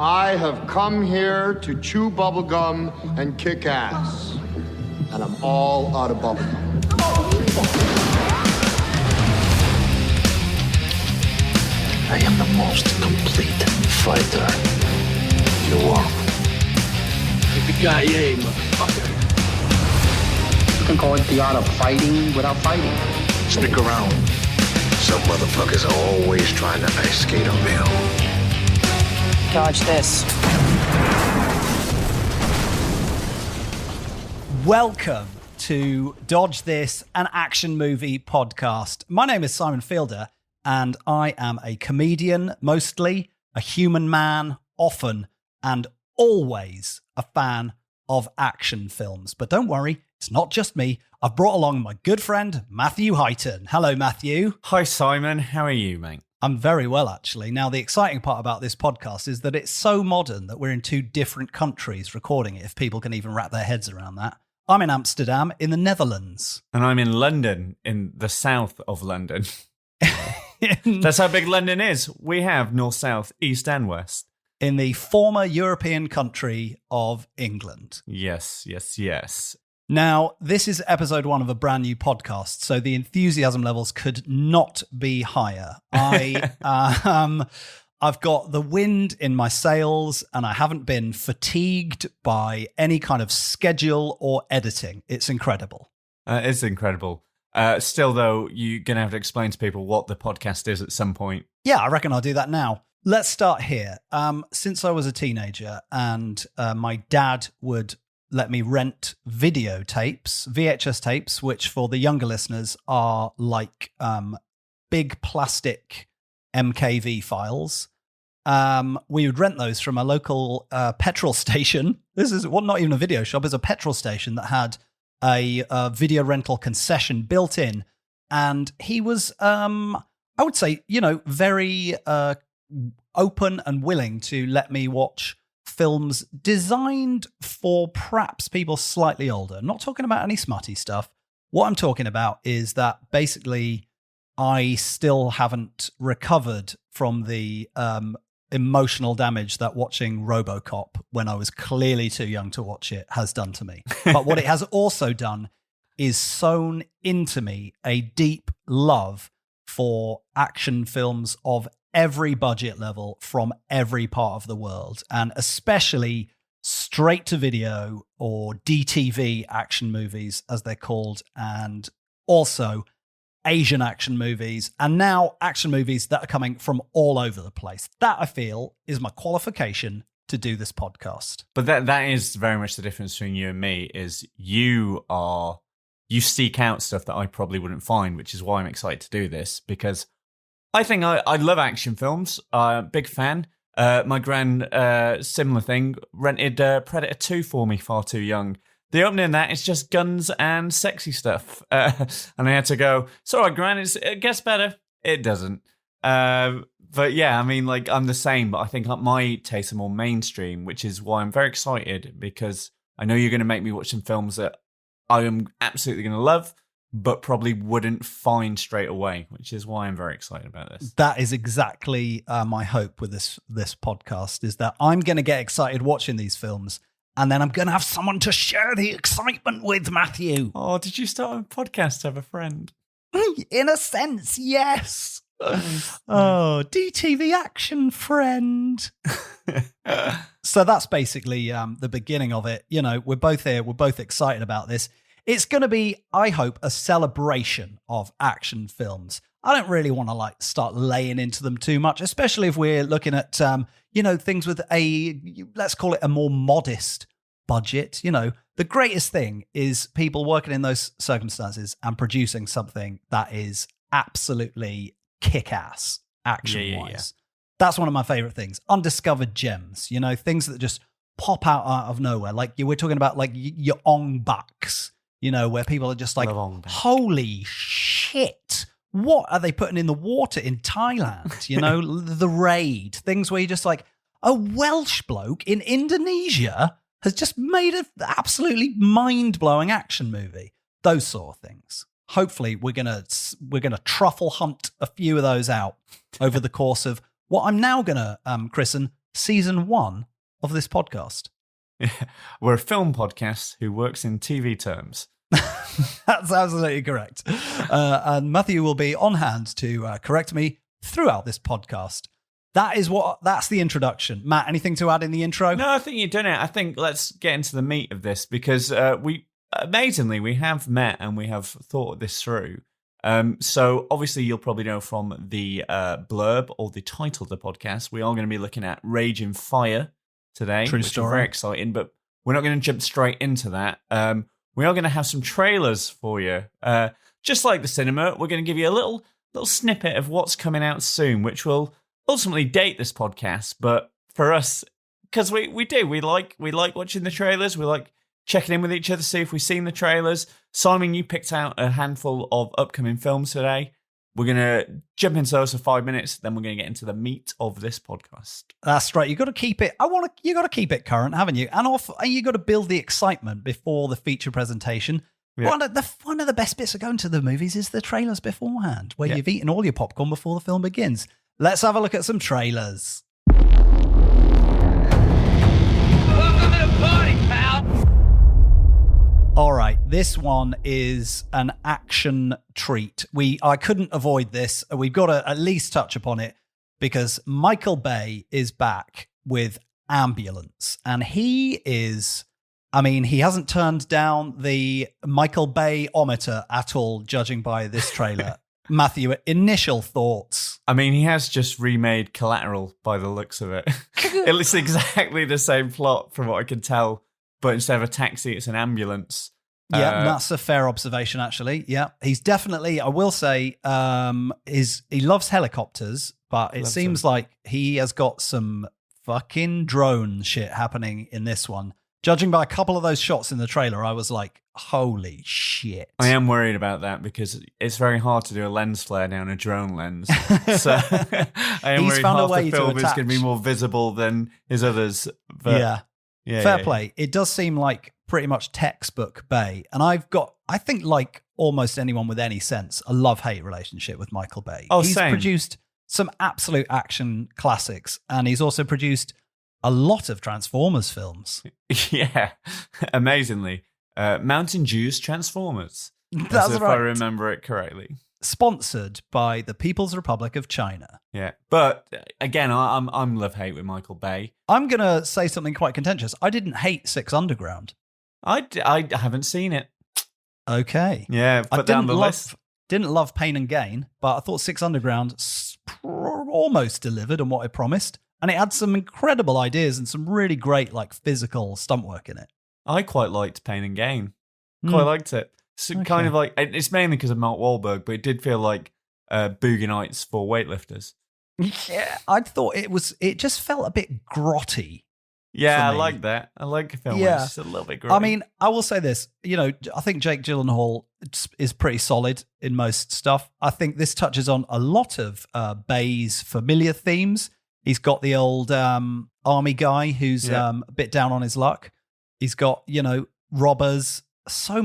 I have come here to chew bubblegum and kick ass. And I'm all out of bubblegum. I am the most complete fighter in the world. Yippee-ki-yay, motherfucker. You can call it the art of fighting without fighting. Stick around. Some motherfuckers are always trying to ice skate uphill. Dodge this. Welcome to Dodge This, an action movie podcast. My name is Simon Feilder, and I am a comedian, mostly a human man, often and always a fan of action films. But don't worry, it's not just me. I've brought along my good friend, Matthew Highton. Hello, Matthew. Hi, Simon. How are you, mate? I'm very well, actually. Now, the exciting part about this podcast is that it's so modern that we're in two different countries recording it, if people can even wrap their heads around that. I'm in Amsterdam, in the Netherlands. And I'm in London, in the south of London. That's how big London is. We have north, south, east, and west. In the former European country of England. Yes. Now, this is episode 1 of a brand new podcast, so the enthusiasm levels could not be higher. I've got the wind in my sails, and I haven't been fatigued by any kind of schedule or editing. It's incredible. It's incredible. Still, though, you're going to have to explain to people what the podcast is at some point. Yeah, I reckon I'll do that now. Let's start here. Since I was a teenager and my dad would let me rent videotapes, VHS tapes, which for the younger listeners are like big plastic MKV files. We would rent those from a local petrol station. This is not even a video shop, it's a petrol station that had a video rental concession built in. And he was, I would say, very open and willing to let me watch films designed for perhaps people slightly older. Not talking about any smutty stuff. What I'm talking about is that basically I still haven't recovered from the emotional damage that watching RoboCop when I was clearly too young to watch it has done to me. But what it has also done is sown into me a deep love for action films of every budget level from every part of the world, and especially straight to video or DTV action movies, as they're called, and also Asian action movies, and now action movies that are coming from all over the place. That, I feel, is my qualification to do this podcast. But that is very much the difference between you and me, is you seek out stuff that I probably wouldn't find, which is why I'm excited to do this, because I think I love action films. Big fan. My gran, similar thing, rented Predator 2 for me far too young. The opening of that is just guns and sexy stuff. And I had to go, sorry, gran, it gets better. It doesn't. But yeah, I mean, like, I'm the same, but I think my tastes are more mainstream, which is why I'm very excited, because I know you're going to make me watch some films that I am absolutely going to love, but probably wouldn't find straight away, which is why I'm very excited about this. That is exactly my hope with this podcast, is that I'm going to get excited watching these films, and then I'm going to have someone to share the excitement with, Matthew. Oh, did you start a podcast to have a friend? In a sense, yes. Oh, DTV action friend. So that's basically the beginning of it. We're both here. We're both excited about this. It's going to be, I hope, a celebration of action films. I don't really want to start laying into them too much, especially if we're looking at, things with let's call it a more modest budget. The greatest thing is people working in those circumstances and producing something that is absolutely kick-ass action-wise. Yeah. That's one of my favorite things. Undiscovered gems, things that just pop out of nowhere. Like we're talking about like your Ong Baks. Where people are just like, holy shit, what are they putting in the water in Thailand? The Raid, things where you're just like, a Welsh bloke in Indonesia has just made an absolutely mind-blowing action movie. Those sort of things. Hopefully we're gonna truffle hunt a few of those out over the course of what I'm now gonna christen season 1 of this podcast. Yeah. We're a film podcast who works in TV terms. That's absolutely correct. And Matthew will be on hand to correct me throughout this podcast. That's the introduction. Matt, anything to add in the intro? No, I think you've done it. I think let's get into the meat of this because we have met and we have thought this through. So obviously you'll probably know from the blurb or the title of the podcast, we are going to be looking at Raging Fire today. True which story. is very exciting, but we're not going to jump straight into that. We are going to have some trailers for you. Just like the cinema, we're going to give you a little snippet of what's coming out soon, which will ultimately date this podcast. But for us, because we like watching the trailers, we like checking in with each other, see if we've seen the trailers. Simon, you picked out a handful of upcoming films today. We're going to jump into those for 5 minutes, then we're going to get into the meat of this podcast. That's right. You got to keep it. You got to keep it current, haven't you? And you got to build the excitement before the feature presentation. Yeah. One of the best bits of going to the movies is the trailers beforehand, where you've eaten all your popcorn before the film begins. Let's have a look at some trailers. Welcome to the party, pal. All right, this one is an action treat. I couldn't avoid this. We've got to at least touch upon it because Michael Bay is back with Ambulance, and he hasn't turned down the Michael Bay-ometer at all, judging by this trailer. Matthew, initial thoughts? I mean, he has just remade Collateral by the looks of it. It looks exactly the same plot from what I can tell, but instead of a taxi, it's an ambulance. Yeah, that's a fair observation, actually. Yeah, he's definitely, I will say, he loves helicopters, but it seems like he has got some fucking drone shit happening in this one. Judging by a couple of those shots in the trailer, I was like, holy shit. I am worried about that because it's very hard to do a lens flare down a drone lens. So I am worried half the film is going to be more visible than his others. But yeah. Fair play. It does seem like pretty much textbook Bay. And I think like almost anyone with any sense, a love-hate relationship with Michael Bay. Oh, he's same. produced some absolute action classics, and he's also produced a lot of Transformers films. Yeah, amazingly. Mountain Dew's Transformers. That's if right. I remember it correctly. Sponsored by the People's Republic of China. Yeah, but again, I'm love-hate with Michael Bay. I'm going to say something quite contentious. I didn't hate Six Underground. I haven't seen it. Okay. Yeah, put down the list. Didn't love Pain and Gain, but I thought Six Underground almost delivered on what it promised. And it had some incredible ideas and some really great, like, physical stunt work in it. I quite liked Pain and Gain. Quite liked it. So kind of like, it's mainly because of Mark Wahlberg, but it did feel like Boogie Nights for weightlifters. Yeah, I thought it just felt a bit grotty. Yeah, I like that. I like a film where it's just a little bit grotty. I mean, I will say this. I think Jake Gyllenhaal is pretty solid in most stuff. I think this touches on a lot of Bay's familiar themes. He's got the old army guy who's a bit down on his luck. He's got, robbers, so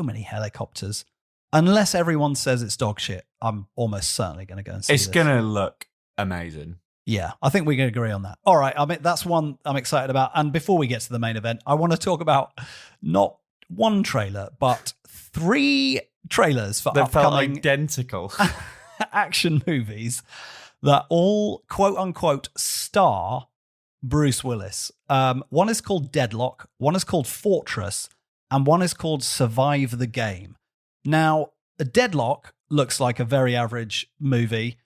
many helicopters. Unless everyone says it's dog shit, I'm almost certainly going to go and see it's this. It's going to look amazing. Yeah, I think we can agree on that. All right, I mean, that's one I'm excited about. And before we get to the main event, I want to talk about not one trailer, but 3 trailers for that felt upcoming identical action movies that all, quote unquote, star Bruce Willis. One is called Deadlock, one is called Fortress, and one is called Survive the Game. Now, Deadlock looks like a very average movie.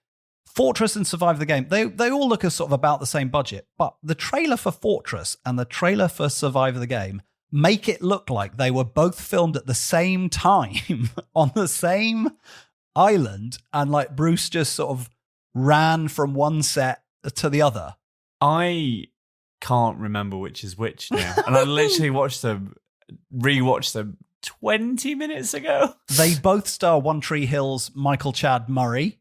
Fortress and Survive the Game, they all look as sort of about the same budget, but the trailer for Fortress and the trailer for Survive the Game make it look like they were both filmed at the same time on the same island, and like Bruce just sort of ran from one set to the other. I can't remember which is which now, and I literally rewatched them 20 minutes ago. They both star One Tree Hill's Michael Chad Murray.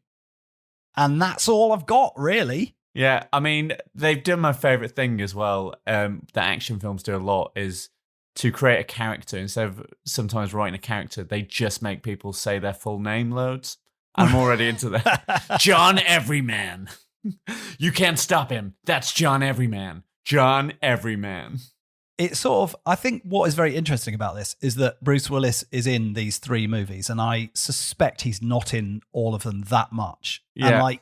And that's all I've got, really. Yeah, I mean, they've done my favourite thing as well, that action films do a lot, is to create a character. Instead of sometimes writing a character, they just make people say their full name loads. I'm already into that. John Everyman. You can't stop him. That's John Everyman. John Everyman. It's sort of, I think what is very interesting about this is that Bruce Willis is in these 3 movies, and I suspect he's not in all of them that much. Yeah. And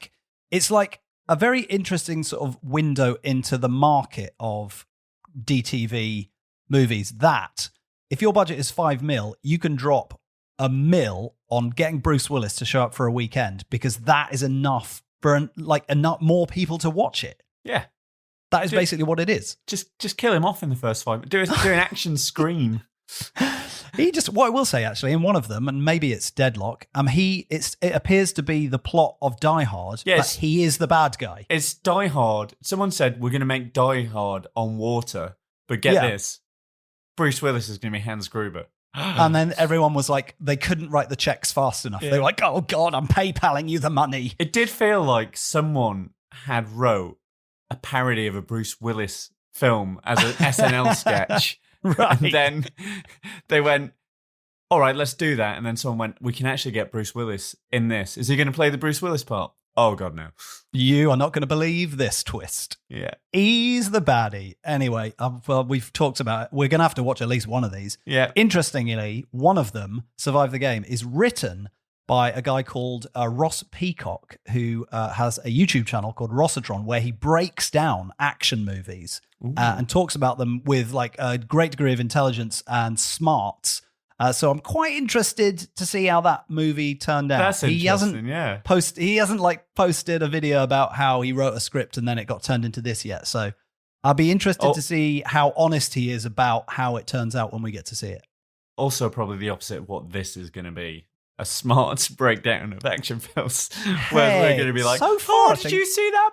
it's like a very interesting sort of window into the market of DTV movies that if your budget is $5 million, you can drop $1 million on getting Bruce Willis to show up for a weekend, because that is enough for enough more people to watch it. Yeah. That is basically what it is. Just kill him off in the first 5 minutes. Do an action scream. What I will say, actually, in one of them, and maybe it's Deadlock, it appears to be the plot of Die Hard, yes. but he is the bad guy. It's Die Hard. Someone said, we're going to make Die Hard on water. But get this, Bruce Willis is going to be Hans Gruber. And then everyone was like, they couldn't write the checks fast enough. Yeah. They were like, oh God, I'm PayPaling you the money. It did feel like someone had wrote a parody of a Bruce Willis film as an SNL sketch. Right. And then they went, all right, let's do that. And then someone went, we can actually get Bruce Willis in this. Is he going to play the Bruce Willis part? Oh, God, no. You are not going to believe this twist. Yeah. He's the baddie. Anyway, well, we've talked about it. We're going to have to watch at least one of these. Yeah. Interestingly, one of them, Survive the Game, is written by a guy called Ross Peacock, who has a YouTube channel called Rossatron, where he breaks down action movies and talks about them with like a great degree of intelligence and smarts. So I'm quite interested to see how that movie turned out. That's interesting, He hasn't posted a video about how he wrote a script and then it got turned into this yet. So I'll be interested to see how honest he is about how it turns out when we get to see it. Also, probably the opposite of what this is going to be. A smart breakdown of action films. Where we're going to be like, so far, did you see that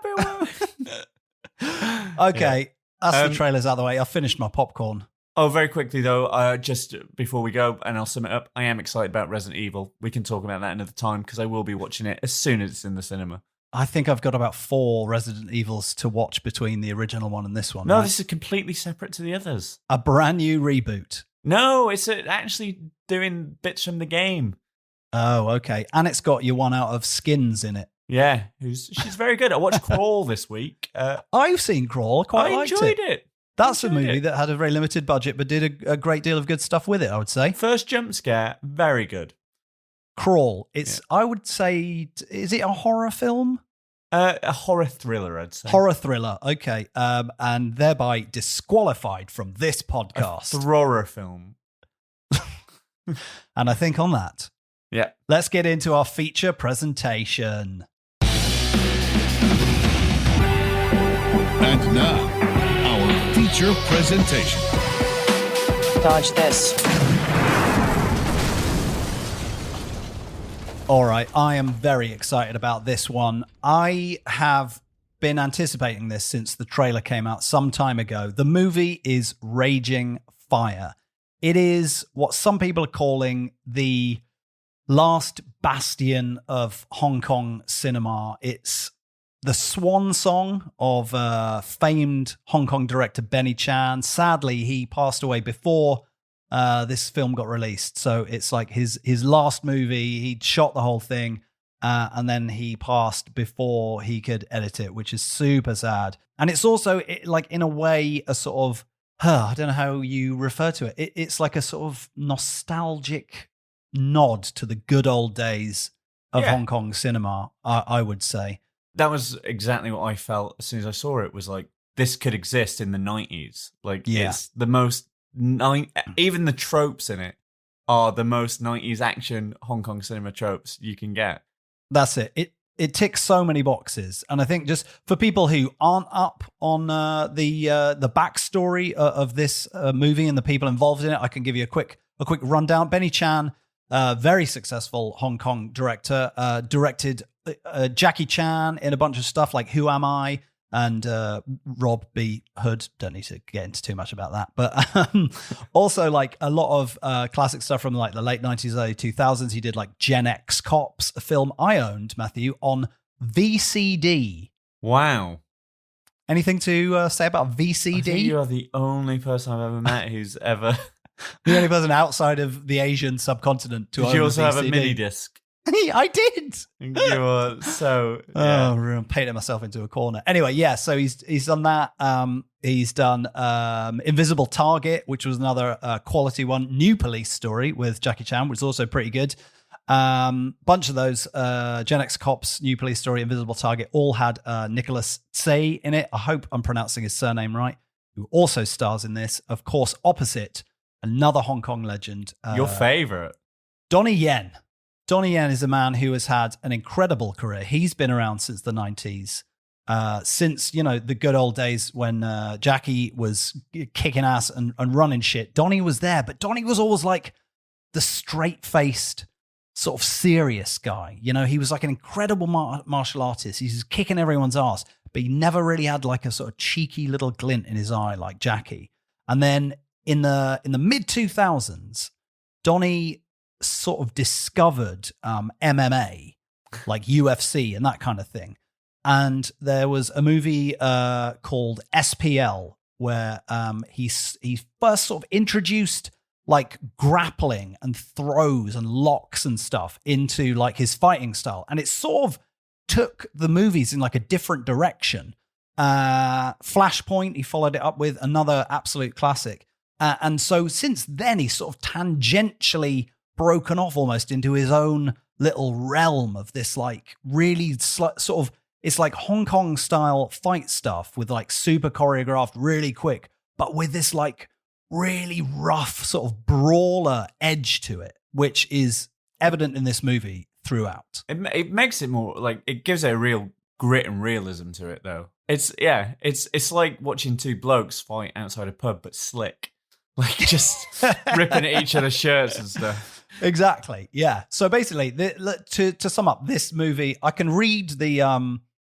bit? Okay, that's the trailers out of the way. I've finished my popcorn. Oh, very quickly, though, just before we go, and I'll sum it up, I am excited about Resident Evil. We can talk about that another time, because I will be watching it as soon as it's in the cinema. I think I've got about 4 Resident Evils to watch between the original one and this one. No, right? This is completely separate to the others. A brand new reboot. No, it's actually doing bits from the game. Oh, okay. And it's got your one out of Skins in it. Yeah, she's very good. I watched Crawl this week. I've seen Crawl. I enjoyed it. That's a movie that had a very limited budget, but did a great deal of good stuff with it, I would say. First jump scare, very good. Crawl. I would say, is it a horror film? A horror thriller, I'd say. Horror thriller, okay. And thereby disqualified from this podcast. A horror film. And I think on that, yeah, let's get into our feature presentation. And now, our feature presentation. Dodge this. All right, I am very excited about this one. I have been anticipating this since the trailer came out some time ago. The movie is Raging Fire. It is what some people are calling the last bastion of Hong Kong cinema. It's the swan song of famed Hong Kong director Benny Chan. Sadly, he passed away before this film got released. So it's like his last movie. He'd shot the whole thing and then he passed before he could edit it, which is super sad. And it's also like in a way a sort of, I don't know how you refer to it. It's like a sort of nostalgic nod to the good old days of Hong Kong cinema, I would say. That was exactly what I felt as soon as I saw it. Was like, this could exist in the 90s. Like, it's the most... even the tropes in it are the most 90s action Hong Kong cinema tropes you can get. That's it. It ticks so many boxes. And I think just for people who aren't up on the backstory of this movie and the people involved in it, I can give you a quick rundown. Benny Chan, very successful Hong Kong director, directed Jackie Chan in a bunch of stuff like Who Am I? And Rob B. Hood. Don't need to get into too much about that. But also like a lot of classic stuff from like the late 90s, early 2000s. He did like Gen X Cops, a film I owned, Matthew, on VCD. Wow. Anything to say about VCD? I think you are the only person I've ever met who's ever... The only person outside of the Asian subcontinent to own Did you also a have a mini disc? I did. You are so... Yeah. Oh, painted myself into a corner. Anyway, yeah, so he's done that. He's done Invisible Target, which was another quality one. New Police Story with Jackie Chan, which is also pretty good. Bunch of those, Gen X Cops, New Police Story, Invisible Target, all had Nicholas Tse in it. I hope I'm pronouncing his surname right, who also stars in this. Of course, opposite, another Hong Kong legend. Your favourite? Donnie Yen. Donnie Yen is a man who has had an incredible career. He's been around since the 90s, since, the good old days when Jackie was kicking ass and running shit. Donnie was there, but Donnie was always like the straight-faced, sort of serious guy. He was like an incredible martial artist. He's just kicking everyone's ass, but he never really had like a sort of cheeky little glint in his eye like Jackie. And then in the mid-2000s, Donnie sort of discovered MMA, like UFC and that kind of thing. And there was a movie called SPL where he first sort of introduced like grappling and throws and locks and stuff into like his fighting style. And it sort of took the movies in like a different direction. Flashpoint, he followed it up with another absolute classic. And so since then, he's sort of tangentially broken off almost into his own little realm of this like really sort of, it's like Hong Kong style fight stuff with like super choreographed, really quick, but with this like really rough sort of brawler edge to it, which is evident in this movie throughout. It makes it more like, it gives it a real grit and realism to it though. It's like watching two blokes fight outside a pub, but slick. Like just ripping at each other's shirts and stuff. Exactly. Yeah. So basically, to sum up this movie, I can read the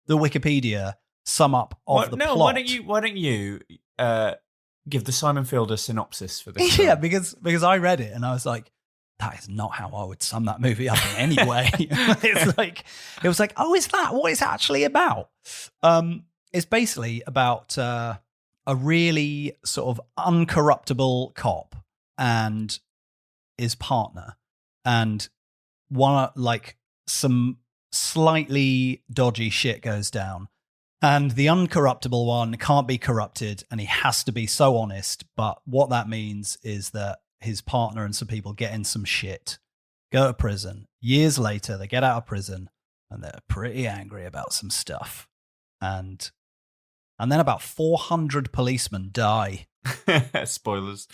Wikipedia sum up of the plot. Why don't you give the Simon Feilder synopsis for this? Yeah, because I read it and I was like, that is not how I would sum that movie up in any way. It was like, oh, is that what it's actually about? It's basically about a really sort of uncorruptible cop and his partner, and some slightly dodgy shit goes down, and the uncorruptible one can't be corrupted, and he has to be so honest. But what that means is that his partner and some people get in some shit, go to prison. Years later, they get out of prison, and they're pretty angry about some stuff, and then about 400 policemen die. Spoilers.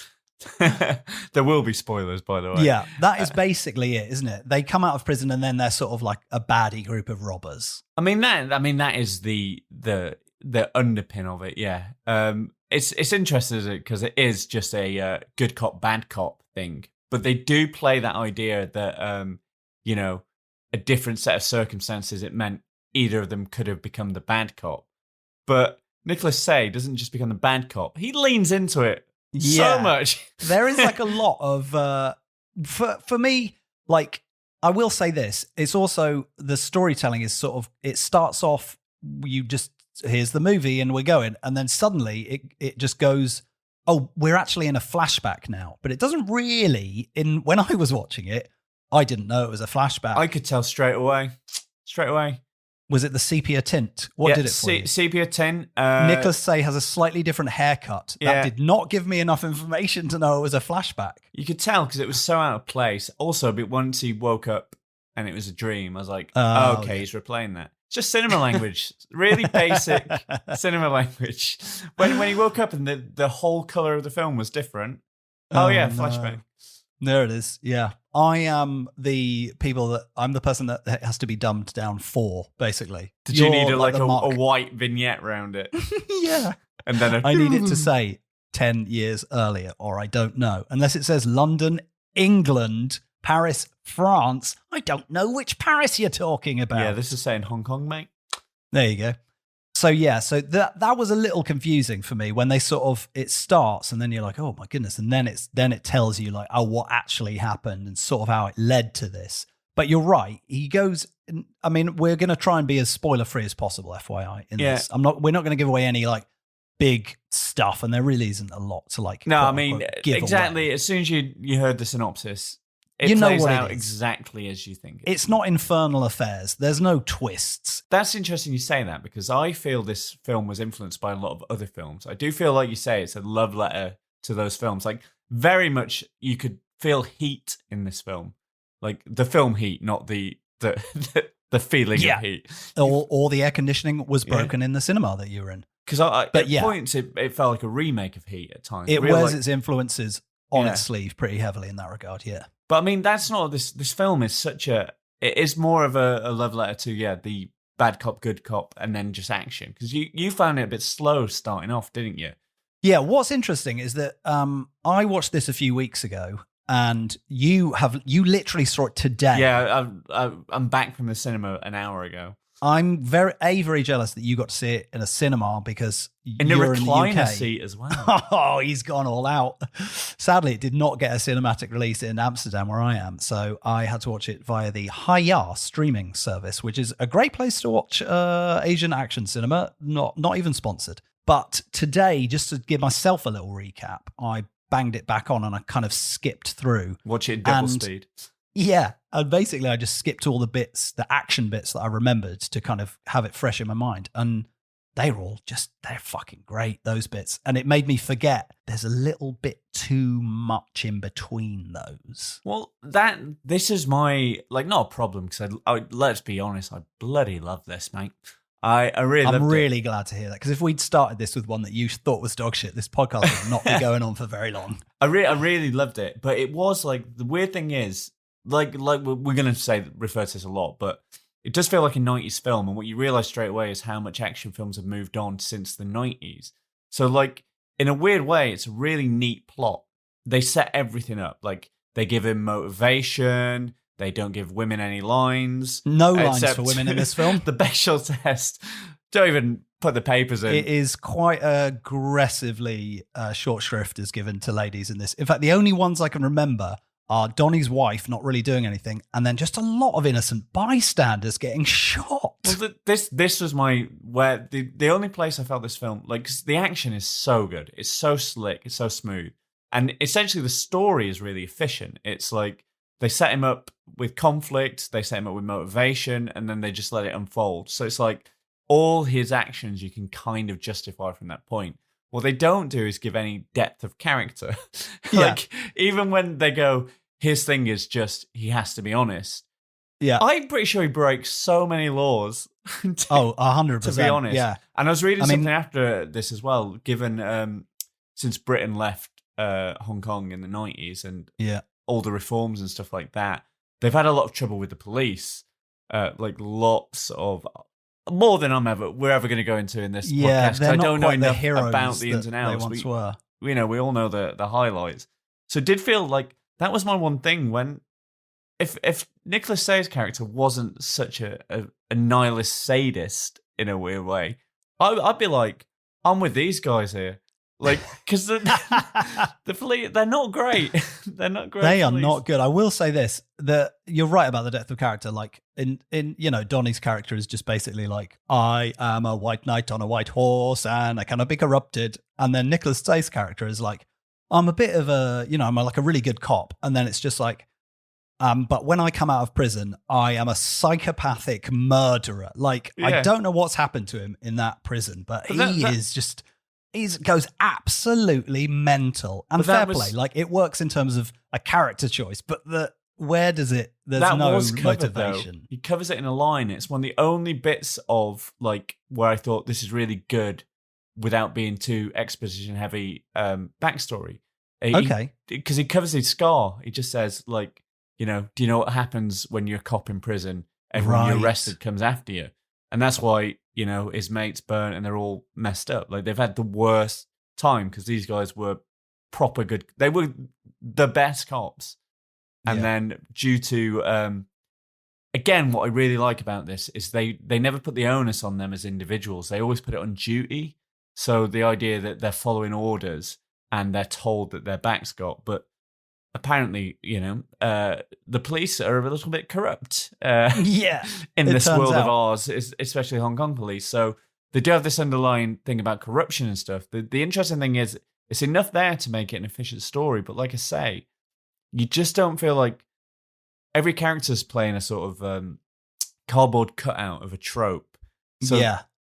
There will be spoilers, by the way. Yeah, that is basically it, isn't it? They come out of prison and then they're sort of like a baddie group of robbers. That is the underpin of it. Yeah, it's interesting because it is just a good cop, bad cop thing, but they do play that idea that a different set of circumstances, it meant either of them could have become the bad cop, but Nicholas Tse doesn't just become the bad cop; he leans into it. So much. There is like a lot of for me, like, I will say this, it's also the storytelling is sort of, it starts off, you just, here's the movie and we're going, and then suddenly it just goes, oh, we're actually in a flashback now. But it doesn't really, when I was watching it, I didn't know it was a flashback. I could tell straight away. Was it the sepia tint? What did it for you? Sepia tint. Nicholas Tse has a slightly different haircut. That did not give me enough information to know it was a flashback. You could tell because it was so out of place. Also, but once he woke up and it was a dream, I was like, okay, he's replaying that. Just cinema language. Really basic cinema language. When he woke up and the whole colour of the film was different. Flashback. There it is. Yeah. I am the person that has to be dumbed down for, basically. Did you need a white vignette around it? Yeah. And then I need it to say 10 years earlier, or I don't know. Unless it says London, England, Paris, France. I don't know which Paris you're talking about. Yeah, this is saying Hong Kong, mate. There you go. So that was a little confusing for me when they sort of, it starts and then you're like, oh my goodness, and then it tells you like, oh, what actually happened and sort of how it led to this. But you're right, he goes. I mean, we're going to try and be as spoiler free as possible, FYI. In this, we're not going to give away any like big stuff, and there really isn't a lot to like. No, I mean exactly. Away. As soon as you heard the synopsis, It You know plays what it out is. exactly as you think. It's not Infernal Affairs. There's no twists. That's interesting you say that, because I feel this film was influenced by a lot of other films. I do feel like you say it's a love letter to those films. Like, very much you could feel Heat in this film. Like, the film Heat, not the feeling of heat. Or the air conditioning was broken in the cinema that you were in. Because at points it felt like a remake of Heat at times. It wears its influences on its sleeve pretty heavily in that regard, yeah. But I mean, that's not this film is it is more of a love letter to the bad cop, good cop, and then just action. Because you found it a bit slow starting off, didn't you? Yeah, what's interesting is that I watched this a few weeks ago, and you literally saw it today. Yeah, I'm back from the cinema an hour ago. I'm very jealous that you got to see it in a cinema, because in you're a recliner in the UK. seat as well. Oh, he's gone all out. Sadly, it did not get a cinematic release in Amsterdam where I am, so I had to watch it via the Hi-Ya streaming service, which is a great place to watch Asian action cinema. Not even sponsored. But today, just to give myself a little recap, I banged it back on and I kind of skipped through. Watch it in double speed. Yeah, and basically I just skipped all the action bits that I remembered to kind of have it fresh in my mind. And they're fucking great, those bits. And it made me forget there's a little bit too much in between those. Well, this is my, not a problem, because let's be honest, I bloody love this, mate. I'm really glad to hear that, because if we'd started this with one that you thought was dog shit, this podcast would not be going on for very long. I really loved it, but it was the weird thing is, like we're going to refer to this a lot, but it does feel like a 90s film, and what you realise straight away is how much action films have moved on since the 90s. So, in a weird way, it's a really neat plot. They set everything up. They give him motivation. They don't give women any lines. No lines for women in this film. The Bechdel test. Don't even put the papers in. It is quite aggressively short shrift is given to ladies in this. In fact, the only ones I can remember are Donnie's wife not really doing anything, and then just a lot of innocent bystanders getting shot. Well, this was the only place I felt this film, 'cause the action is so good. It's so slick. It's so smooth. And essentially the story is really efficient. It's they set him up with conflict, they set him up with motivation, and then they just let it unfold. So it's all his actions you can kind of justify from that point. What they don't do is give any depth of character. Even when they go, his thing is just, he has to be honest. Yeah. I'm pretty sure he breaks so many laws. 100%. To be honest. Yeah. And I was reading something after this as well, given since Britain left Hong Kong in the 90s and all the reforms and stuff like that, they've had a lot of trouble with the police. Lots of... More than we're ever going to go into in this podcast. They're I not don't know quite the enough heroes about the ins and outs. They once were. We all know the highlights. So it did feel like that was my one thing when, if Nicholas Tse's character wasn't such a nihilist sadist in a weird way, I'd be like, I'm with these guys here. Because the police, they're not great. They're not great. They are not good. I will say this, that you're right about the depth of character. In Donnie's character is just basically I am a white knight on a white horse and I cannot be corrupted. And then Nicholas Tse's character is I'm a bit of I'm a really good cop. And then it's just but when I come out of prison, I am a psychopathic murderer. I don't know what's happened to him in that prison, but he goes absolutely mental. And fair play. It works in terms of a character choice, but where does it? There's no motivation. Though. He covers it in a line. It's one of the only bits of where I thought this is really good without being too exposition heavy backstory. Because he covers his scar. He just says do you know what happens when you're a cop in prison? Everyone you arrested comes after you. And that's why, his mates burn and they're all messed up. They've had the worst time because these guys were proper good. They were the best cops. And then due to, again, what I really like about this is they never put the onus on them as individuals. They always put it on duty. So the idea that they're following orders and they're told that their back's got, but apparently, the police are a little bit corrupt. In this world of ours, especially Hong Kong police. So they do have this underlying thing about corruption and stuff. The interesting thing is, it's enough there to make it an efficient story. But like I say, you just don't feel like every character's playing a sort of cardboard cutout of a trope. So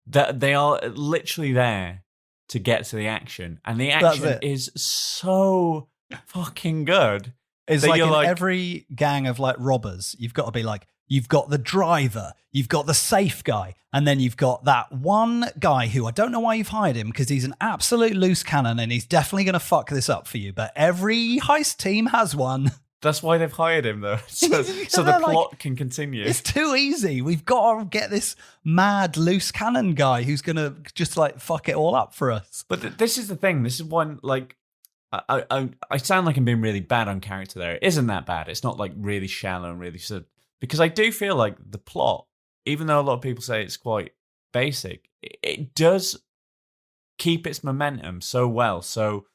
that they are literally there to get to the action, and the action is so fucking good. It's like in every gang of like robbers, you've got to be like, you've got the driver, you've got the safe guy, and then you've got that one guy who I don't know why you've hired him, because he's an absolute loose cannon and he's definitely going to fuck this up for you. But every heist team has one. That's why they've hired him, though, so the plot can continue. It's too easy. We've got to get this mad loose cannon guy who's going to just like fuck it all up for us. But this is the thing. This is one, like, I sound like I'm being really bad on character there. It isn't that bad. It's not like really shallow and really sort of, because I do feel like the plot, even though a lot of people say it's quite basic, it does keep its momentum so well. So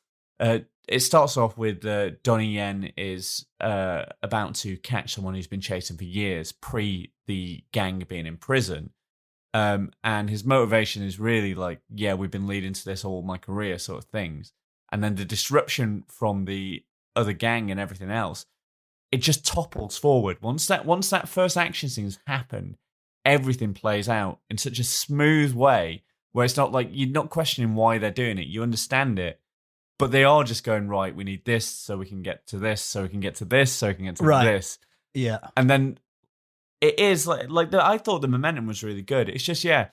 it starts off with Donnie Yen is about to catch someone who's been chasing for years, pre the gang being in prison. And his motivation is really like, yeah, we've been leading to this all my career sort of things. And then the disruption from the other gang and everything else, it just topples forward. Once that first action scene's happened, everything plays out in such a smooth way where it's not like you're not questioning why they're doing it. You understand it. But they are just going, right, we need this so we can get to this, so we can get to this, so we can get to this. Yeah. And then it is like I thought the momentum was really good. It's just, if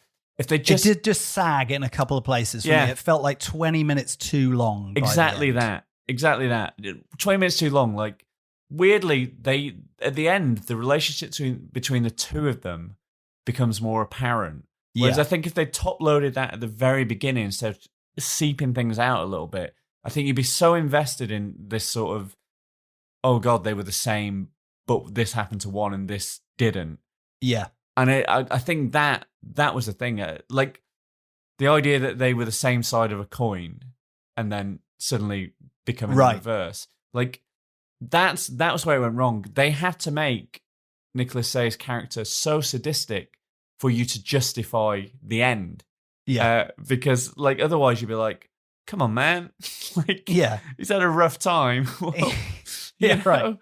they just... It did just sag in a couple of places for me. It felt like 20 minutes too long. Exactly that. 20 minutes too long. Like, weirdly, at the end, the relationship between the two of them becomes more apparent. Whereas I think if they top-loaded that at the very beginning instead of seeping things out a little bit, I think you'd be so invested in this sort of, oh God, they were the same, but this happened to one and this didn't. Yeah. And I think that was the thing. Like, the idea that they were the same side of a coin and then suddenly becoming the reverse. Like, that was where it went wrong. They had to make Nicholas Tse's character so sadistic for you to justify the end. Yeah. Because, like, otherwise you'd be like, come on, man. Like, he's had a rough time. Right.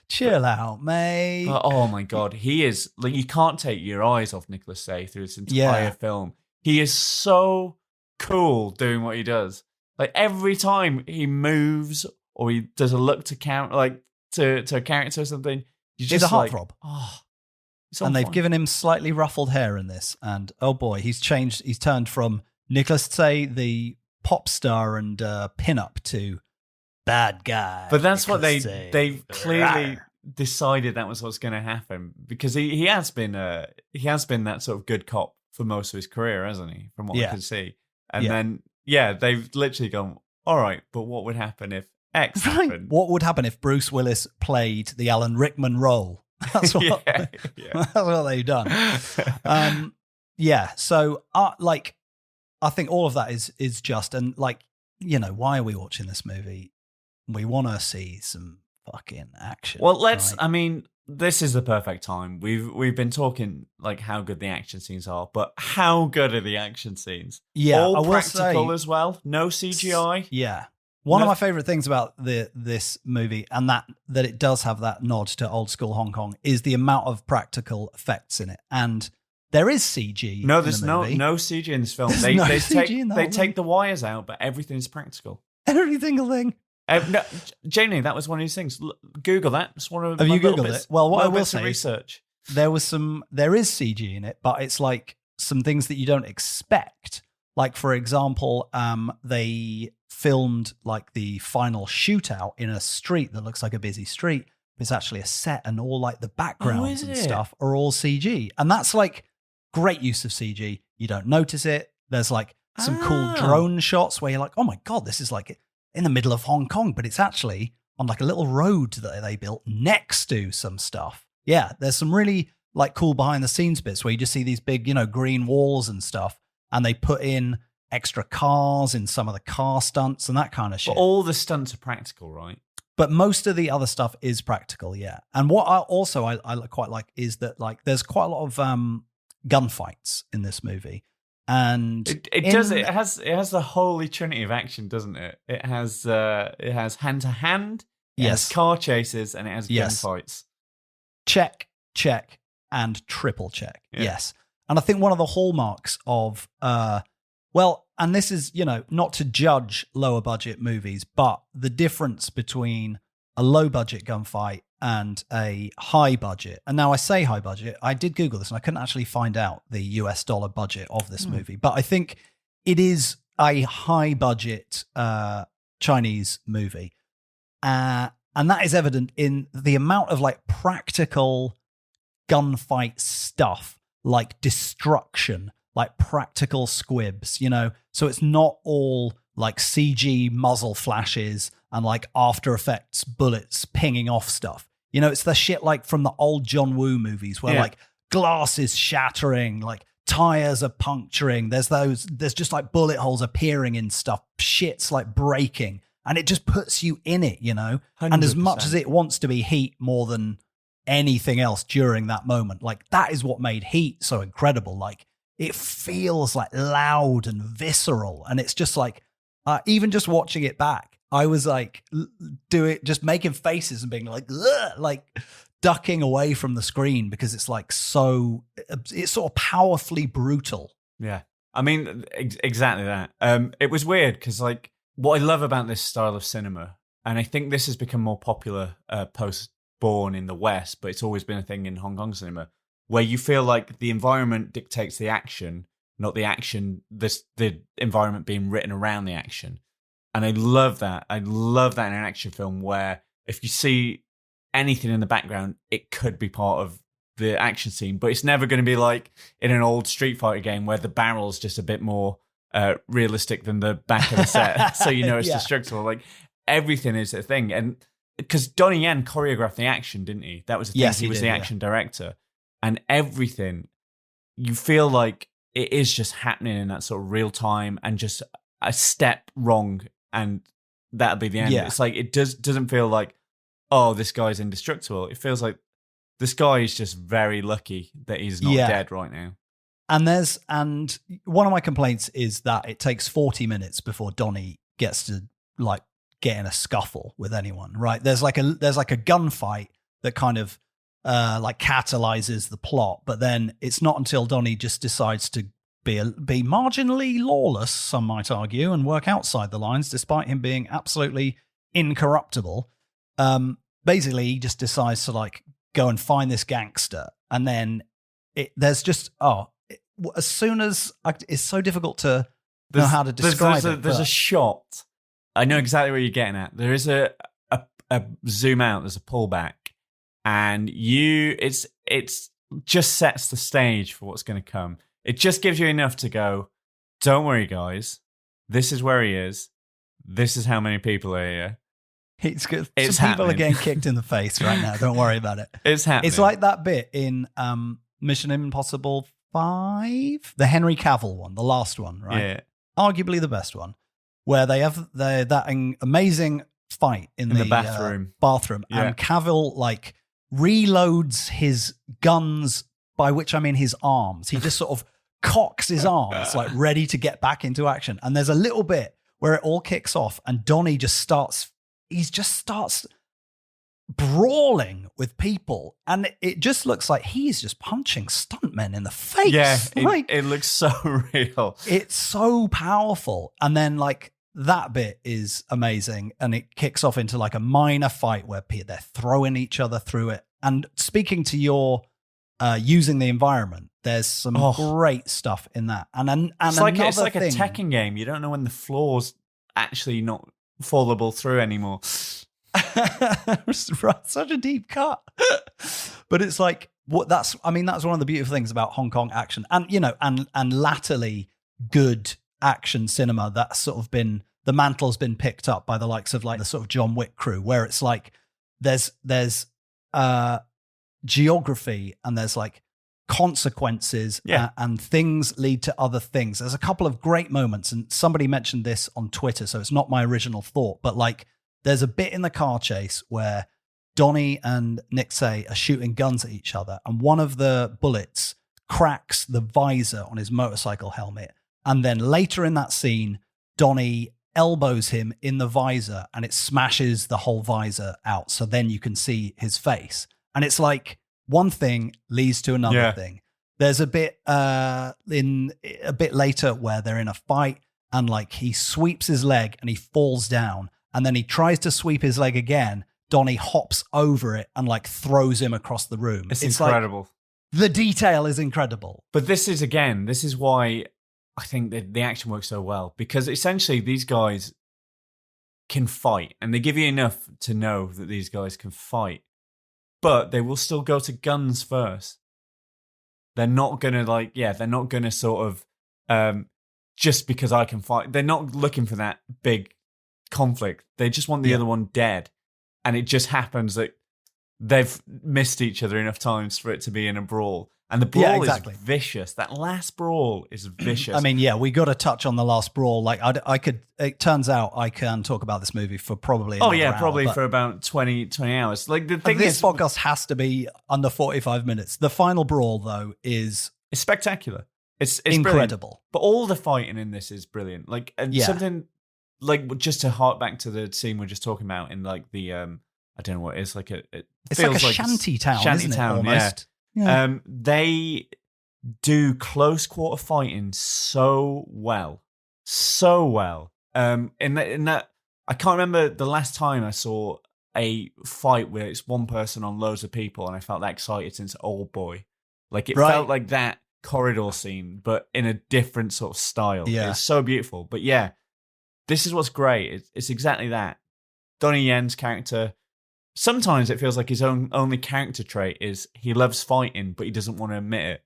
Chill out, mate. But, oh my God. He is, like, you can't take your eyes off Nicholas Tse through this entire film. He is so cool doing what he does. Like, every time he moves or he does a look to count, like, to a character or something, you're just he's a like, heartthrob. Oh. And they've given him slightly ruffled hair in this. And oh boy, he's changed. He's turned from Nicholas Tse, the pop star and pin-up, to bad guy. But that's Nicholas what they clearly decided that was what's going to happen, because he has been that sort of good cop for most of his career, hasn't he? From what I can see. And then they've literally gone, all right, but what would happen if X happened? What would happen if Bruce Willis played the Alan Rickman role? That's what, that's what they've done. So like, I think all of that is just, and like, you know, why are we watching this movie? We want to see some fucking action. Well, I mean, this is the perfect time. We've been talking like how good the action scenes are, but how good are the action scenes? Yeah, all practical as well. No CGI. Yeah. One of my favorite things about this movie, and that it does have that nod to old school Hong Kong, is the amount of practical effects in it. And there is CG. No, there's no CG in this film. They take the wires out, but everything is practical. Every single thing. No, genuinely, that was one of these things. Google that. It's one of Have my you Googled it? Well, what I will say, research. There is CG in it, but it's like some things that you don't expect. Like, for example, they filmed like the final shootout in a street that looks like a busy street. It's actually a set, and all like the backgrounds and stuff are all CG. And that's like great use of CG. You don't notice it. There's like some cool drone shots where you're like, oh my God, this is like in the middle of Hong Kong, but it's actually on like a little road that they built next to some stuff. Yeah, there's some really like cool behind the scenes bits where you just see these big, you know, green walls and stuff, and they put in extra cars in some of the car stunts and that kind of shit. But all the stunts are practical, right? But most of the other stuff is practical, yeah. And what I quite like is that like there's quite a lot of gunfights in this movie. And it has the holy trinity of action, doesn't it? It has hand to hand, it has car chases, and it has gunfights. check, and triple check. Yeah. Yes. And I think one of the hallmarks of, and this is, not to judge lower budget movies, but the difference between a low budget gunfight and a high budget. And now I say high budget, I did Google this and I couldn't actually find out the US dollar budget of this movie, but I think it is a high budget Chinese movie. And that is evident in the amount of like practical gunfight stuff, like destruction, like practical squibs, so it's not all like CG muzzle flashes and like After Effects bullets pinging off stuff. It's the shit like from the old John Woo movies where like glass is shattering, like tires are puncturing. There's just like bullet holes appearing in stuff. Shit's like breaking and it just puts you in it, 100%. And as much as it wants to be Heat more than anything else during that moment, like that is what made Heat so incredible. Like it feels like loud and visceral. And it's just like, even just watching it back, I was like, just making faces and being like, ugh, like ducking away from the screen because it's like it's sort of powerfully brutal. Yeah. I mean, exactly that. It was weird because like what I love about this style of cinema, and I think this has become more popular post-Bourne in the West, but it's always been a thing in Hong Kong cinema, where you feel like the environment dictates the action, not the action, the environment being written around the action. And I love that. I love that in an action film where if you see anything in the background, it could be part of the action scene, but it's never going to be like in an old Street Fighter game where the barrel's just a bit more realistic than the back of the set. So it's destructible. Like everything is a thing. And because Donnie Yen choreographed the action, didn't he? That was the thing. Yes, he was did, the action director. And everything, you feel like it is just happening in that sort of real time and just a step wrong and that'll be the end. Yeah. It's like, it doesn't feel like, oh, this guy's indestructible. It feels like this guy is just very lucky that he's not dead right now. And one of my complaints is that it takes 40 minutes before Donnie gets to like get in a scuffle with anyone, right? There's like a gunfight that kind of like catalyzes the plot, but then it's not until Donnie just decides to be marginally lawless, some might argue, and work outside the lines, despite him being absolutely incorruptible. Basically, he just decides to like go and find this gangster, and then there's just as soon as it's so difficult to know how to describe it. There's a shot. I know exactly where you're getting at. There is a zoom out. There's a pullback, and it's just sets the stage for what's going to come. It just gives you enough to go, don't worry, guys. This is where he is. This is how many people are here. It's good. It's Some people happening. are getting kicked in the face right now. Don't worry about it. It's happening. It's like that bit in Mission Impossible 5, the Henry Cavill one, the last one, right? Yeah. Arguably the best one, where they have that amazing fight in the bathroom, Yeah. and Cavill like reloads his guns, by which I mean his arms. He just sort of cocks his arms, like ready to get back into action. And there's a little bit where it all kicks off, and Donnie just starts brawling with people, and it just looks like he's just punching stuntmen in the face. Yeah, like, it looks so real. It's so powerful. And then like that bit is amazing, and it kicks off into like a minor fight where they're throwing each other through it. And speaking to your using the environment, there's some great stuff in that. And it's like a Tekken game. You don't know when the floor's actually not fallable through anymore. Such a deep cut. But it's like that's one of the beautiful things about Hong Kong action, and and latterly good action cinema that's sort of been, the mantle's been picked up by the likes of like the sort of John Wick crew, where it's like there's geography and there's like consequences, and things lead to other things. There's a couple of great moments, and somebody mentioned this on Twitter, so it's not my original thought, but like there's a bit in the car chase where Donnie and Nick Tse are shooting guns at each other, and one of the bullets cracks the visor on his motorcycle helmet. And then later in that scene, Donnie elbows him in the visor and it smashes the whole visor out. So then you can see his face. And it's like, one thing leads to another thing. There's a bit later where they're in a fight and like he sweeps his leg and he falls down, and then he tries to sweep his leg again. Donnie hops over it and like throws him across the room. It's incredible. Like, the detail is incredible. But this is why I think that the action works so well, because essentially these guys can fight, and they give you enough to know that these guys can fight, but they will still go to guns first. They're not going to they're not going to sort of, just because I can fight. They're not looking for that big conflict. They just want the other one dead. And it just happens that they've missed each other enough times for it to be in a brawl. And the brawl is vicious. That last brawl is vicious. I mean, we got to touch on the last brawl. Like, I could. It turns out I can talk about this movie for probably. Probably for about 20 hours. Like the thing this podcast has to be under 45 minutes. The final brawl, though, it's spectacular. It's incredible. Brilliant. But all the fighting in this is brilliant. Like, and something like, just to hark back to the scene we're just talking about in like the I don't know what it is, like it's like a shanty town, isn't it? Almost. Yeah. They do close quarter fighting so well. In that, I can't remember the last time I saw a fight where it's one person on loads of people, and I felt that excited since Old Boy. Like, it felt like that corridor scene, but in a different sort of style. Yeah, it's so beautiful. But yeah, this is what's great. It's exactly that. Donnie Yen's character. Sometimes it feels like his only character trait is he loves fighting, but he doesn't want to admit it.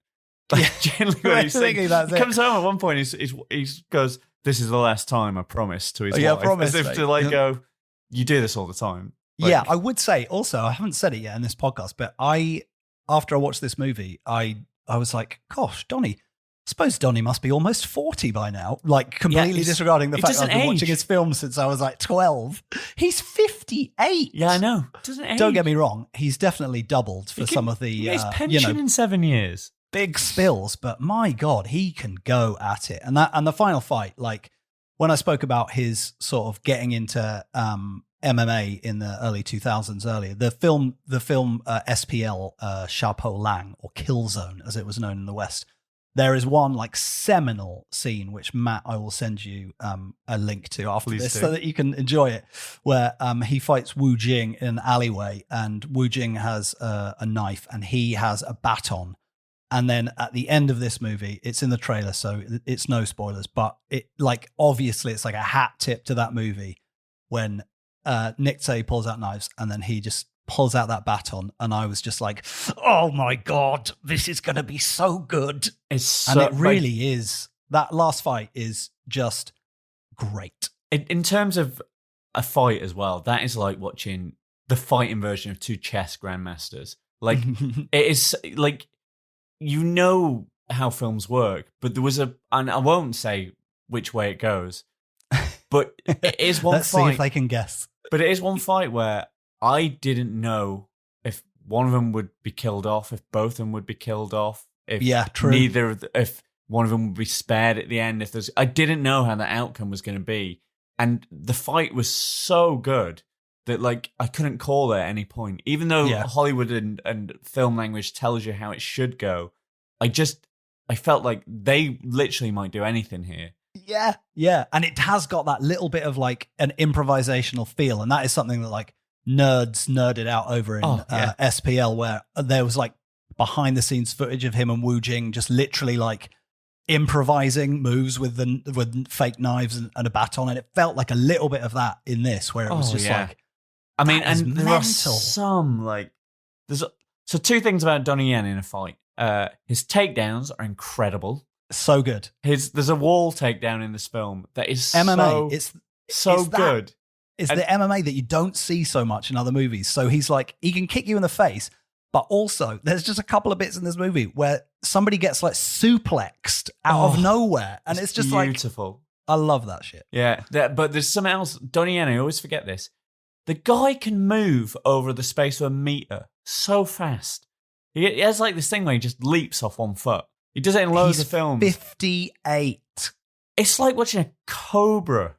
Like, generally, when he's saying, he comes home at one point, he goes, "This is the last time, I promise," to his wife. Promise, as if to go, "You do this all the time." Like, I would say also, I haven't said it yet in this podcast, but after I watched this movie, I was like, "Gosh, Donnie. I suppose Donnie must be almost 40 by now." Like, completely disregarding the fact that I've been watching his film since I was like 12. He's 58. Yeah, I know. Doesn't age. Don't get me wrong. He's definitely doubled for some of the his pension in 7 years. Big spills, but my God, he can go at it. And the final fight, like when I spoke about his sort of getting into MMA in the early 2000s earlier, the film SPL Chapeau Lang, or Killzone as it was known in the West. There is one like seminal scene, which Matt, I will send you a link to after this so that you can enjoy it, where he fights Wu Jing in an alleyway, and Wu Jing has a knife and he has a baton. And then at the end of this movie, it's in the trailer, so it's no spoilers, but it like obviously it's like a hat tip to that movie when Nick Tse pulls out knives and then he just pulls out that baton, and I was just like, "Oh my God, this is going to be so good!" And it really is. That last fight is just great. In terms of a fight as well, that is like watching the fighting version of two chess grandmasters. Like, it is like, you know how films work, but there was and I won't say which way it goes, but it is one Let's fight. see if they can guess. But it is one fight where I didn't know if one of them would be killed off, if both of them would be killed off, if if one of them would be spared at the end. I didn't know how the outcome was going to be, and the fight was so good that like I couldn't call it at any point, even though Hollywood and film language tells you how it should go. I felt like they literally might do anything here. Yeah, and it has got that little bit of like an improvisational feel, and that is something that like nerded out over in SPL, where there was like behind the scenes footage of him and Wu Jing just literally like improvising moves with fake knives and a baton, and it felt like a little bit of that in this, where it was like, I mean, and there are some like so two things about Donnie Yen in a fight. His takedowns are incredible, so good. There's a wall takedown in this film that is MMA. It's good. It's the MMA that you don't see so much in other movies. So he's like, he can kick you in the face, but also there's just a couple of bits in this movie where somebody gets like suplexed out of nowhere. And it's just beautiful. I love that shit. Yeah. But there's something else. Donnie Yen, I always forget this. The guy can move over the space of a meter so fast. He has like this thing where he just leaps off one foot. He does it in loads of films. 58. It's like watching a cobra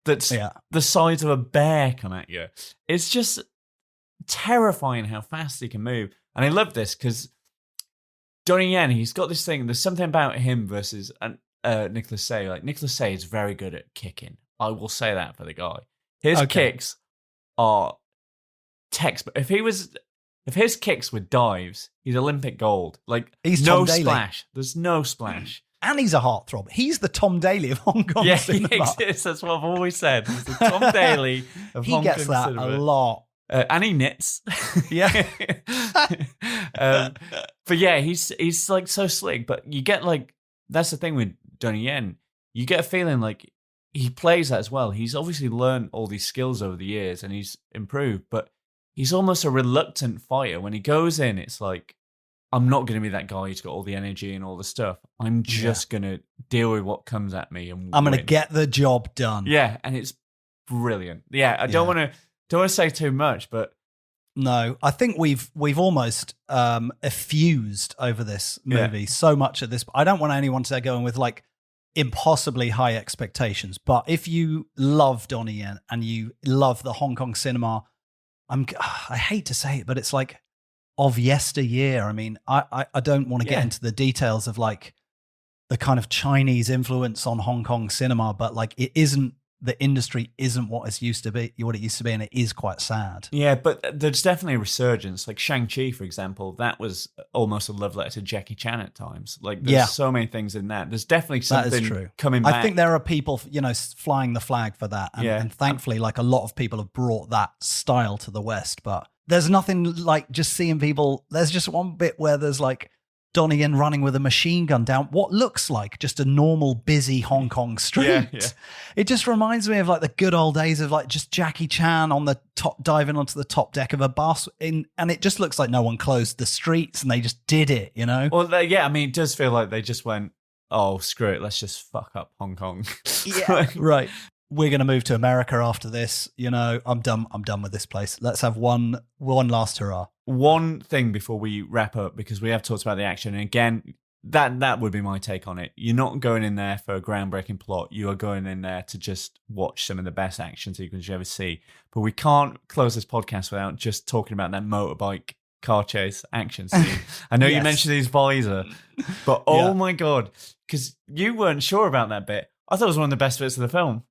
that's the size of a bear come at you. It's just terrifying how fast he can move. And I love this because Donnie Yen, he's got this thing. There's something about him versus Nicholas Tse. Like Nicholas Tse is very good at kicking. I will say that for the guy. His kicks are textbook. If his kicks were dives, he's Olympic gold. Like he's no Tom Daley. splash. There's no splash. And he's a heartthrob. He's the Tom Daley of Hong Kong cinema. Yeah, he exists. That's what I've always said. He's the Tom Daley of Hong Kong cinema. He gets that a lot. And he knits. Yeah. But yeah, he's like so slick. But you get like, that's the thing with Donnie Yen. You get a feeling like he plays that as well. He's obviously learned all these skills over the years and he's improved, but he's almost a reluctant fighter. When he goes in, it's like, I'm not going to be that guy who's got all the energy and all the stuff. I'm just going to deal with what comes at me and I'm going to get the job done. Yeah, and it's brilliant. Yeah, I don't want to say too much, but no, I think we've almost effused over this movie so much at this. I don't want anyone to go in with like impossibly high expectations, but if you love Donnie Yen and you love the Hong Kong cinema, I hate to say it, but it's like of yesteryear. I mean, I don't want to get into the details of like the kind of Chinese influence on Hong Kong cinema, but like the industry isn't what it used to be, and it is quite sad. Yeah, but there's definitely a resurgence. Like Shang-Chi, for example, that was almost a love letter to Jackie Chan at times. Like there's so many things in that. There's definitely something coming back. I think there are people, flying the flag for that. And thankfully, like a lot of people have brought that style to the West, but there's nothing like just seeing people. There's just one bit where there's like Donnie Yen running with a machine gun down what looks like just a normal busy Hong Kong street. Yeah. It just reminds me of like the good old days of like just Jackie Chan on the top, diving onto the top deck of a bus, and it just looks like no one closed the streets and they just did it, Well, I mean, it does feel like they just went, oh, screw it, let's just fuck up Hong Kong. Yeah, right. We're going to move to America after this. I'm done with this place. Let's have one last hurrah. One thing before we wrap up, because we have talked about the action. And again, that would be my take on it. You're not going in there for a groundbreaking plot. You are going in there to just watch some of the best action sequences you ever see. But we can't close this podcast without just talking about that motorbike car chase action scene. I know you mentioned his visor, but oh my God, because you weren't sure about that bit. I thought it was one of the best bits of the film.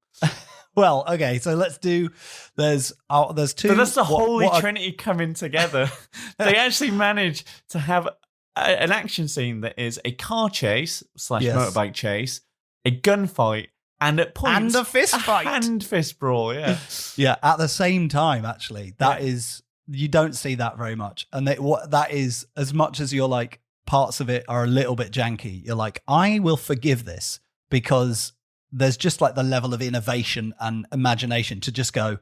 Well, okay, so let's do. There's two. So that's the holy trinity coming together. They actually manage to have an action scene that is a car chase / motorbike chase, a gunfight, and at points and a fist fight and fist brawl. Yeah, yeah. At the same time, actually, that is, you don't see that very much, and that is, as much as you're like parts of it are a little bit janky. You're like, I will forgive this because there's just like the level of innovation and imagination to just go,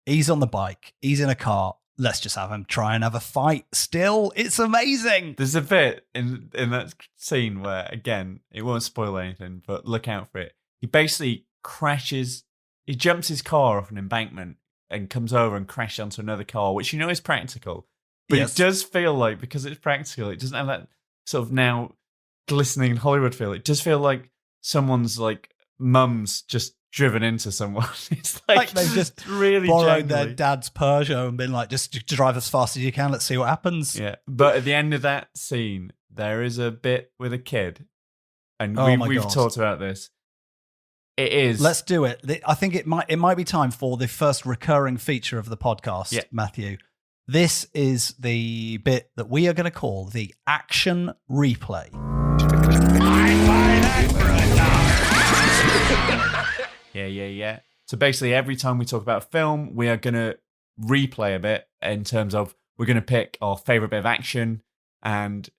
he's on the bike, he's in a car, let's just have him try and have a fight still. It's amazing. There's a bit in that scene where, again, it won't spoil anything, but look out for it. He basically crashes, he jumps his car off an embankment and comes over and crashes onto another car, which is practical. But it does feel like, because it's practical, it doesn't have that sort of now glistening Hollywood feel. It does feel like someone's like mum's just driven into someone. It's like they've just really borrowed their dad's Peugeot and been like, just drive as fast as you can, let's see what happens. Yeah, but at the end of that scene, there is a bit with a kid, and we've talked about this. It is. Let's do it. I think it might be time for the first recurring feature of the podcast, Matthew. This is the bit that we are going to call the action replay. Yeah. So basically, every time we talk about a film, we are going to replay a bit in terms of, we're going to pick our favorite bit of action, and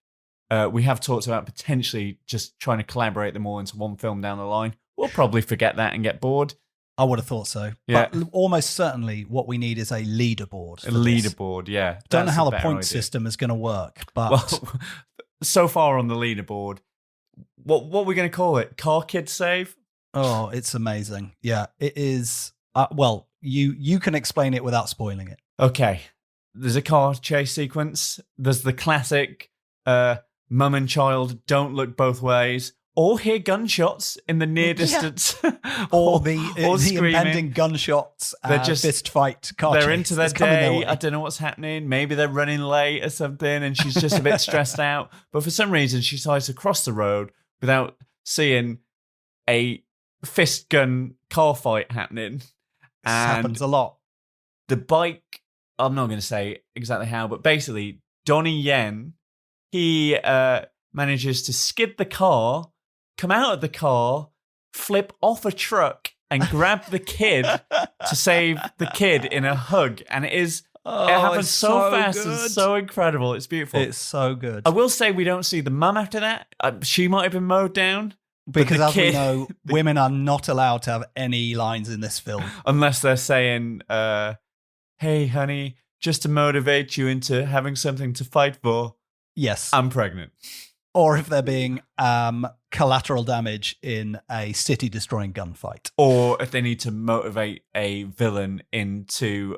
we have talked about potentially just trying to collaborate them all into one film down the line. We'll probably forget that and get bored. I would have thought so. Yeah. But almost certainly what we need is a leaderboard. Yeah. Don't know how the point system is going to work, but so far on the leaderboard, what we're going to call it? Car Kid Save? Oh, it's amazing. Yeah, it is. Well, you can explain it without spoiling it. Okay. There's a car chase sequence. There's the classic mum and child don't look both ways. or hear gunshots in the near distance, or the screaming. impending gunshots, They're just fist fight. They're into their day. I don't know what's happening. Maybe they're running late or something, and she's just a bit stressed out. But for some reason, she decides to cross the road without seeing a fist gun car fight happening. This happens a lot. The bike, I'm not going to say exactly how, but basically, Donnie Yen, he manages to skid the car, come out of the car, flip off a truck, and grab the kid to save the kid in a hug. And it happens so fast and so incredible. It's beautiful. It's so good. I will say we don't see the mum after that. She might have been mowed down. Because as we know, women are not allowed to have any lines in this film. Unless they're saying, hey, honey, just to motivate you into having something to fight for. Yes. I'm pregnant. Or if they're being collateral damage in a city-destroying gunfight. Or if they need to motivate a villain into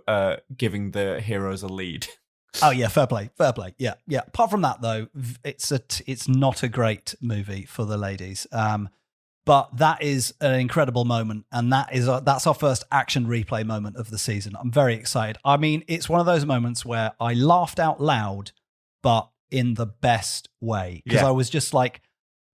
giving the heroes a lead. Oh, yeah, fair play. Yeah. Apart from that, though, it's not a great movie for the ladies. But that is an incredible moment, and that's our first action replay moment of the season. I'm very excited. I mean, it's one of those moments where I laughed out loud, but in the best way. Because I was just like,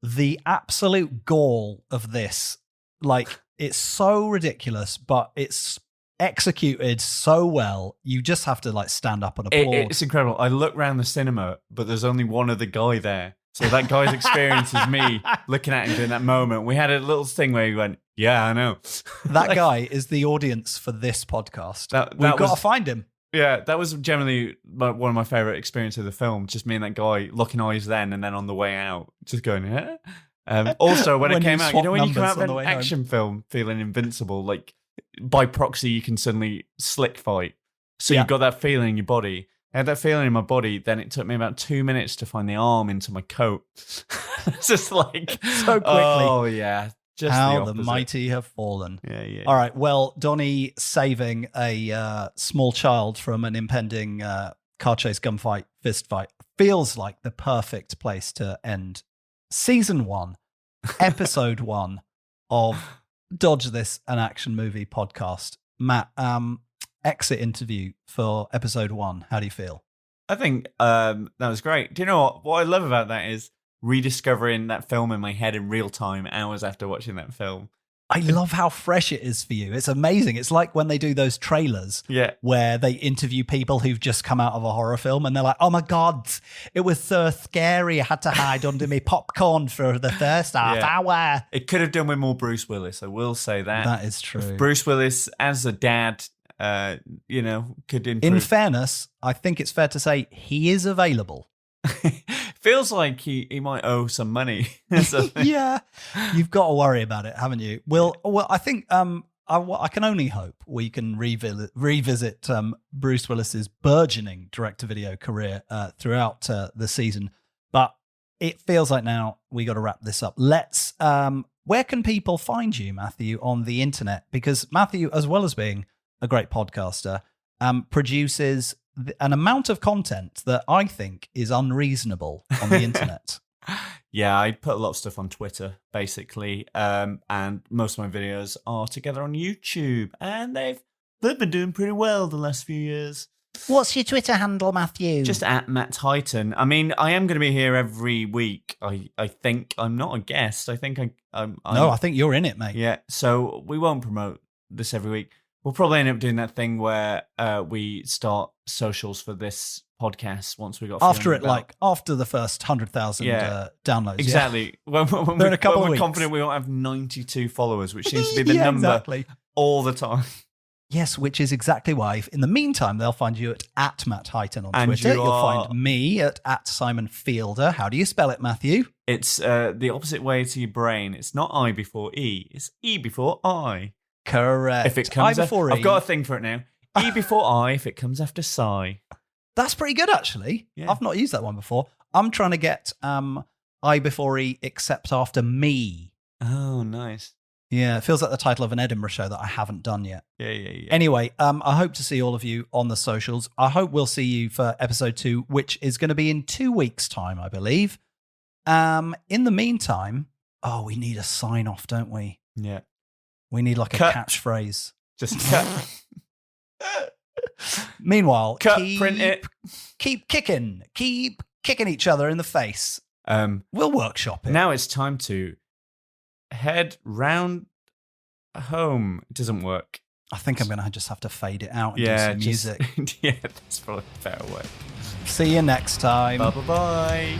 the absolute gall of this, like, it's so ridiculous, but it's executed so well. You just have to like stand up and applaud. It's incredible. I look around the cinema, but there's only one other guy there. So that guy's experience is me looking at him during that moment. We had a little thing where he went, yeah, I know. That guy is the audience for this podcast. We've got to find him. Yeah, that was generally one of my favourite experiences of the film. Just me and that guy locking eyes then, and then on the way out, just going, yeah. Also, when it came out, you know when you come out of an action film feeling invincible, like by proxy, you can suddenly slick fight. So you've got that feeling in your body. I had that feeling in my body, then it took me about 2 minutes to find the arm into my coat. It's just like... so quickly. Oh, yeah. Just how the mighty have fallen. Yeah. All right, well, Donnie saving a small child from an impending car chase, gunfight, fist fight feels like the perfect place to end Season 1, Episode 1 of Dodge This, an Action Movie podcast. Matt, exit interview for Episode 1. How do you feel? I think that was great. Do you know what I love about that is rediscovering that film in my head in real time hours after watching that film. I love how fresh it is for you. It's amazing. It's like when they do those trailers where they interview people who've just come out of a horror film and they're like, oh my God, it was so scary. I had to hide under my popcorn for the first half hour. It could have done with more Bruce Willis. I will say that. That is true. If Bruce Willis as a dad, could improve. In fairness, I think it's fair to say he is available. Feels like he might owe some money. Yeah, you've got to worry about it, haven't you? Well, I think I can only hope we can revisit Bruce Willis's burgeoning direct-to-video career throughout the season. But it feels like now we got to wrap this up. Let's. Where can people find you, Matthew, on the internet? Because Matthew, as well as being a great podcaster, produces an amount of content that I think is unreasonable on the internet. Yeah, I put a lot of stuff on Twitter, basically, and most of my videos are together on YouTube, and they've been doing pretty well the last few years. What's your Twitter handle, Matthew? Just at Matt Highton. I mean, I am going to be here every week. I think I'm not a guest. I think I think you're in it, mate. Yeah, so we won't promote this every week. We'll probably end up doing that thing where we start socials for this podcast once we got after the first 100,000 downloads. Exactly. Yeah. When we're confident we won't have 92 followers, which seems to be the number all the time. Yes, which is exactly why. In the meantime, they'll find you at Matt Highton on Twitter. You'll find me at Simon Feilder. How do you spell it, Matthew? It's the opposite way to your brain. It's not I before E. It's E before I. Correct. If it comes before E. I've got a thing for it now. E before I if it comes after Psy. That's pretty good, actually. Yeah. I've not used that one before. I'm trying to get I before E except after me. Oh, nice. Yeah, it feels like the title of an Edinburgh show that I haven't done yet. Yeah. Anyway, I hope to see all of you on the socials. I hope we'll see you for episode 2, which is going to be in 2 weeks' time, I believe. In the meantime, Oh, we need a sign off, don't we? Yeah. We need like Cut. a catchphrase. Just cut. Meanwhile, Cut, print it. Keep kicking each other in the face. We'll workshop it. Now it's time to head round home. It doesn't work. I think I'm going to just have to fade it out and do some music. Yeah, that's probably a better way. See you next time. Bye-bye.